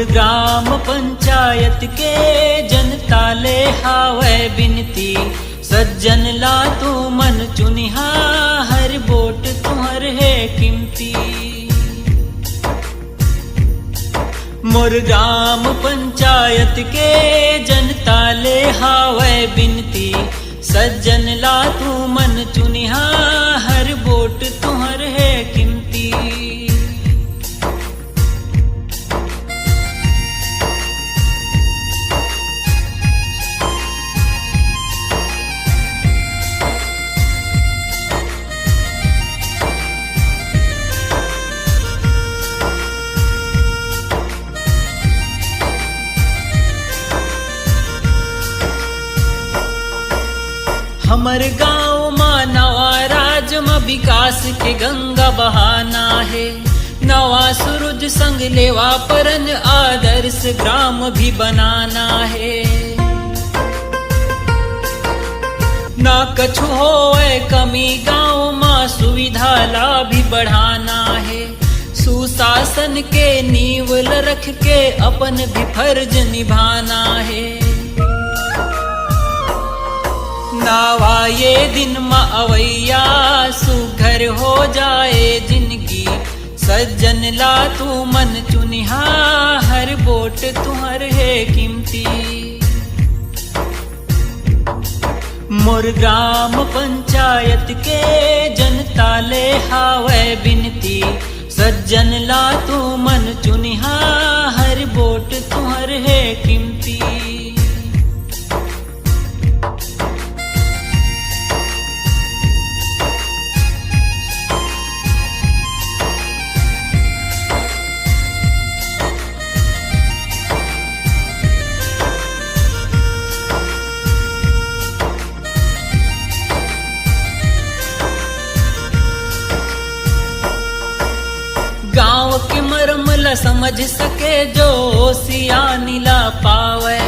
मोर gram panchayat के जनता ले हावे बिनती, सज्जन ला तू मन चुनिहा, हर वोट तुहर है कीमती। मोर ग्राम पंचायत के जनता ले हावे बिनती, सज्जन ला तू मन चुनिहा, हर वोट तुहर है कीमती। हमर गाँव मा नवा राज मा विकास के गंगा बहाना है, नवा सूरज संग लेवा परन आदर्श ग्राम भी बनाना है। ना कछु होए कमी गाँव मा सुविधा ला भी बढ़ाना है, सुशासन के नींव रख के अपन भी फर्ज निभाना है। नावा ये दिन मा अवैया सुघर हो जाए जिंदगी, सज्जन ला तू मन चुनिहा, हर वोट तुहर है कीमती। मोर ग्राम पंचायत के जनता ले हावे बिनती, सज्जन ला तू मन चुनिहा, हर वोट तुहर है कीमती। गाँव के मरम ला समझ सके जो सियानी ला पावे,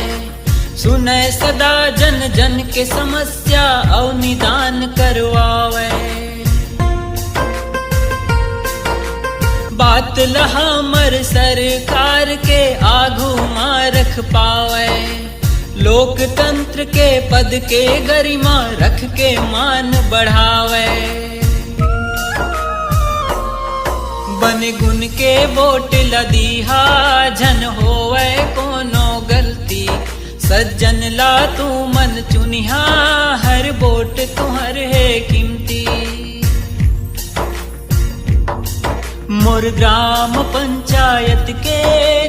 सुने सदा जन जन के समस्या और निदान करवावे। बात ला हमर सरकार के आगू मा रख पावे, लोकतंत्र के पद के गरिमा रख के मान बढ़ावे। बन गुन के वोट लदीहा, झन होवे कोनो गलती, सज्जन ला तू मन चुनिहा, हर वोट तुहर है कीमती। मोर ग्राम पंचायत के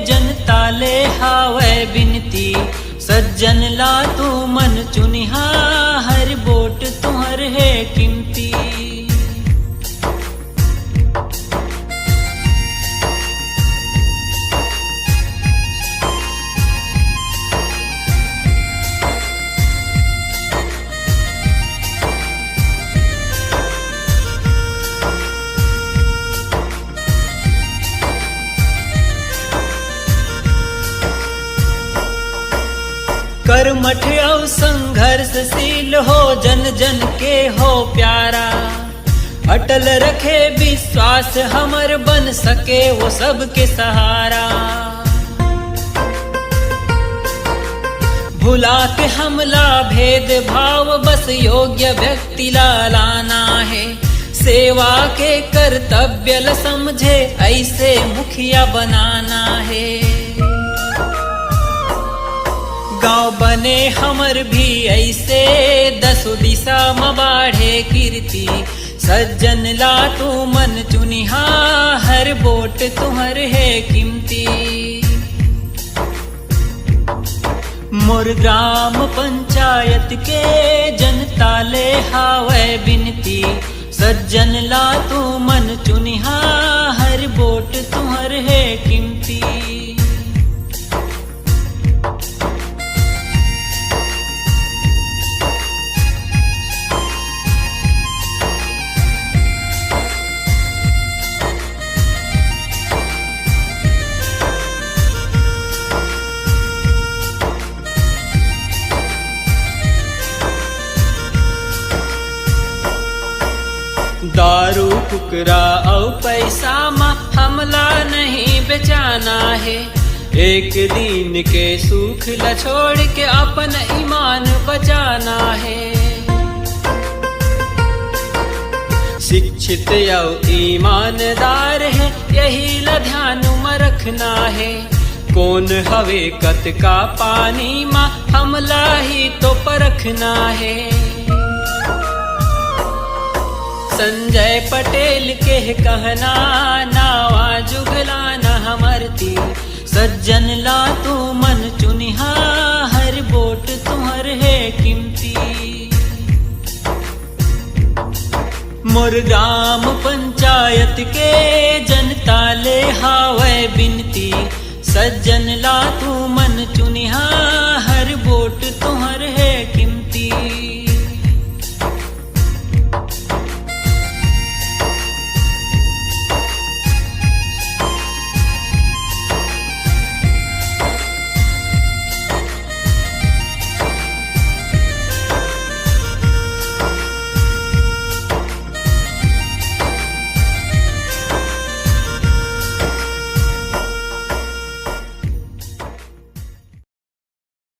जनता ले हावे बिनती, सज्जन ला तू मन चुनिहा, हर वोट तुहर है कीमती। कर्मठ और संघर्षशील हो, जन जन के हो प्यारा, अटल रखे विश्वास हमर, बन सके वो सबके सहारा। भुला के हमला भेद भाव, बस योग्य व्यक्ति ला लाना है, सेवा के कर्तव्य ल समझे ऐसे मुखिया बनाना है। गाँव बने हमर भी ऐसे, दसो दिशा में बाढ़े कीर्ति, सज्जन ला तू मन चुनिहा, हर वोट तुहर है कीमती। मोर ग्राम पंचायत के जनता ले हावे बिनती, सज्जन ला तू मन चुनिहा, हर वोट तुहर है कीमती। दारू कुकरा और पैसा में हमला नहीं बेचाना है, एक दिन के सुख ला छोड़ के अपन ईमान बचाना है। शिक्षित या ईमानदार है यही ला ध्यान में रखना है। कौन हवे कत का पानी मा हमला ही तो परखना है। संजय पटेल के कहना नावा जुगला न हमरती। सज्जन ला तू मन चुनिहा हर वोट तुहर है कीमती। मोर ग्राम पंचायत के जनता ले हावे बिनती। सज्जन ला तू मन चुनिहा